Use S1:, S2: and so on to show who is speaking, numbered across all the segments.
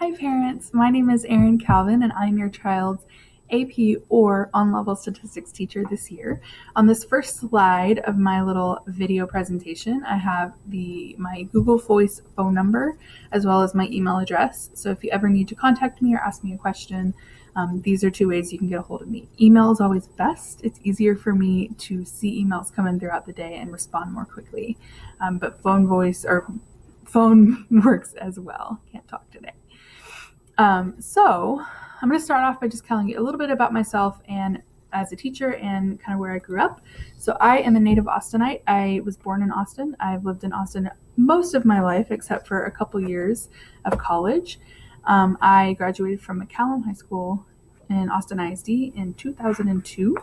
S1: Hi parents, my name is Erin Calvin and I'm your child's AP or on-level statistics teacher this year. On this first slide of my little video presentation, I have my Google Voice phone number as well as my email address. So if you ever need to contact me or ask me a question, these are two ways you can get a hold of me. Email is always best. It's easier for me to see emails come in throughout the day and respond more quickly. But phone works as well. Can't talk today. So I'm going to start off by just telling you a little bit about myself and as a teacher and kind of where I grew up. So I am a native Austinite. I was born in Austin. I've lived in Austin most of my life except for a couple years of college. I graduated from McNeil High School in Austin ISD in 2002.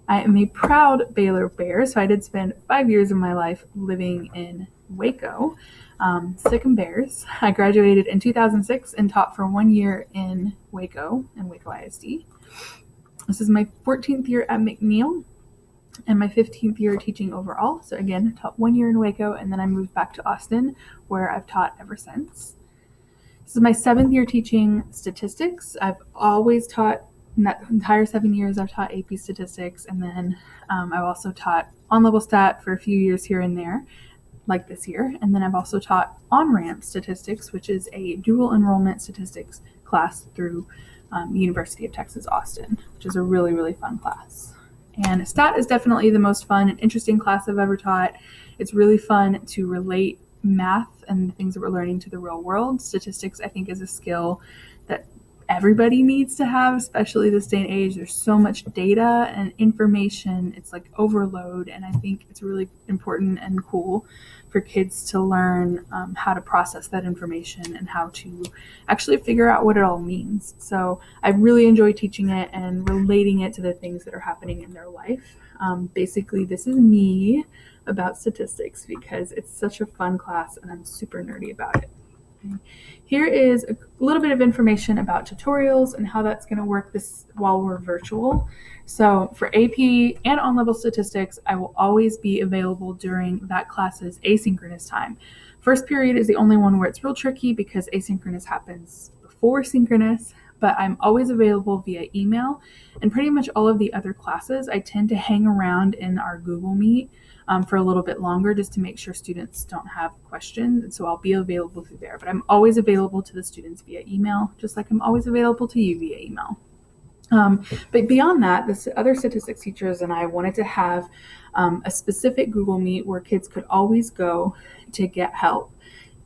S1: I am a proud Baylor Bear, so I did spend 5 years of my life living in Waco. Sick and Bears. I graduated in 2006 and taught for 1 year in Waco ISD. This is my 14th year at McNeil and my 15th year teaching overall. So again, I taught 1 year in Waco and then I moved back to Austin where I've taught ever since. This is my 7th year teaching statistics. I've always taught, in that entire 7 years, I've taught AP statistics, and then I've also taught on-level stat for a few years here and there, like this year. And then I've also taught on-ramp statistics, which is a dual enrollment statistics class through University of Texas, Austin, which is a really, really fun class. And stat is definitely the most fun and interesting class I've ever taught. It's really fun to relate math and the things that we're learning to the real world. Statistics, I think, is a skill that everybody needs to have, especially this day and age. There's so much data and information. It's like overload, and I think it's really important and cool for kids to learn how to process that information and how to actually figure out what it all means. So I really enjoy teaching it and relating it to the things that are happening in their life. Basically, this is me about statistics because it's such a fun class and I'm super nerdy about it. Here is a little bit of information about tutorials and how that's going to work this while we're virtual. So for AP and on-level statistics, I will always be available during that class's asynchronous time. First period is the only one where it's real tricky because asynchronous happens before synchronous, but I'm always available via email. And pretty much all of the other classes, I tend to hang around in our Google Meet for a little bit longer just to make sure students don't have questions. And so I'll be available through there. But I'm always available to the students via email, just like I'm always available to you via email. But beyond that, the other statistics teachers and I wanted to have a specific Google Meet where kids could always go to get help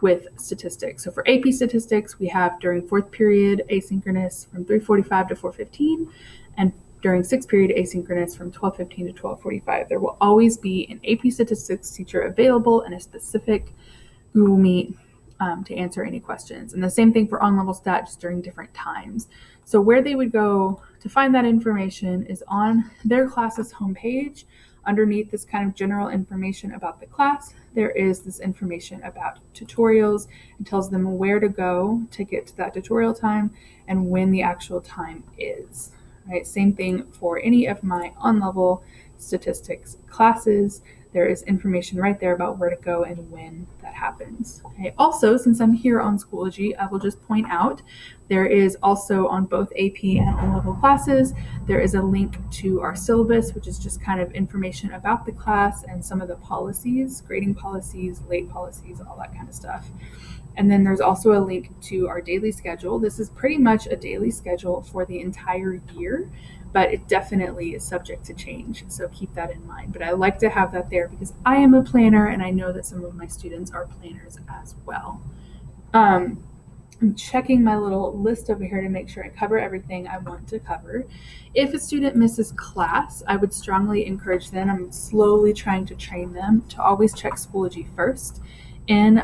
S1: with statistics. So for AP statistics, we have during fourth period asynchronous from 3:45 to 4:15, and during sixth period asynchronous from 12:15 to 12:45. There will always be an AP statistics teacher available in a specific Google Meet to answer any questions. And the same thing for on-level stat, just during different times. So where they would go to find that information is on their class's homepage. Underneath this kind of general information about the class, there is this information about tutorials. It tells them where to go to get to that tutorial time and when the actual time is. Right? Same thing for any of my on-level statistics classes. There is information right there about where to go and when that happens. Okay. Also, since I'm here on Schoology, I will just point out there is also on both AP and on-level classes, there is a link to our syllabus, which is just kind of information about the class and some of the policies, grading policies, late policies, all that kind of stuff. And then there's also a link to our daily schedule. This is pretty much a daily schedule for the entire year, but it definitely is subject to change. So keep that in mind. But I like to have that there because I am a planner and I know that some of my students are planners as well. I'm checking my little list over here to make sure I cover everything I want to cover. If a student misses class, I would strongly encourage them, I'm slowly trying to train them to always check Schoology first. In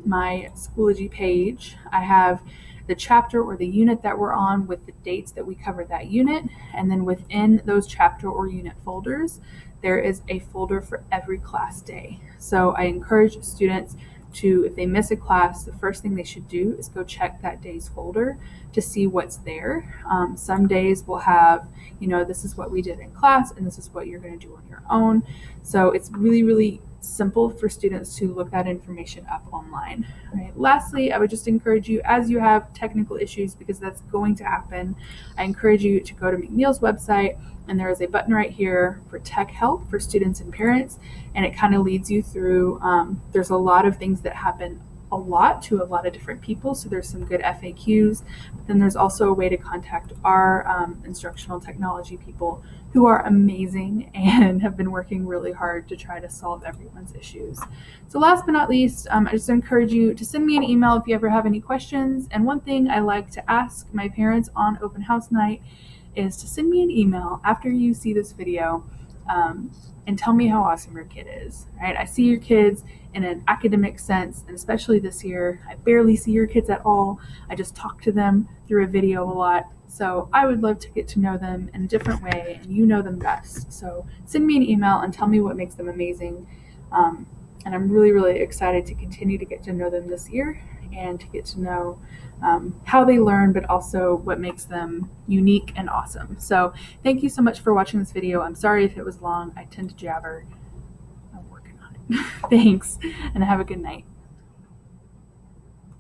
S1: my Schoology page, I have the chapter or the unit that we're on with the dates that we covered that unit. And then within those chapter or unit folders, there is a folder for every class day. So I encourage students to, if they miss a class, the first thing they should do is go check that day's folder to see what's there. Some days will have, this is what we did in class and this is what you're going to do on your own. So it's really, really simple for students to look that information up online. Right. Lastly, I would just encourage you, as you have technical issues, because that's going to happen, I encourage you to go to McNeil's website, and there is a button right here for tech help for students and parents, and it kind of leads you through. There's a lot of things that happen a lot to a lot of different people, so there's some good FAQs, but then there's also a way to contact our instructional technology people who are amazing and have been working really hard to try to solve everyone's issues. So last but not least, I just encourage you to send me an email if you ever have any questions. And one thing I like to ask my parents on open house night is to send me an email after you see this video and tell me how awesome your kid is, right? I see your kids in an academic sense, and especially this year, I barely see your kids at all. I just talk to them through a video a lot. So I would love to get to know them in a different way, and you know them best. So send me an email and tell me what makes them amazing. And I'm really, really excited to continue to get to know them this year and to get to know how they learn, but also what makes them unique and awesome. So thank you so much for watching this video. I'm sorry if it was long. I tend to jabber. I'm working on it. Thanks, and have a good night.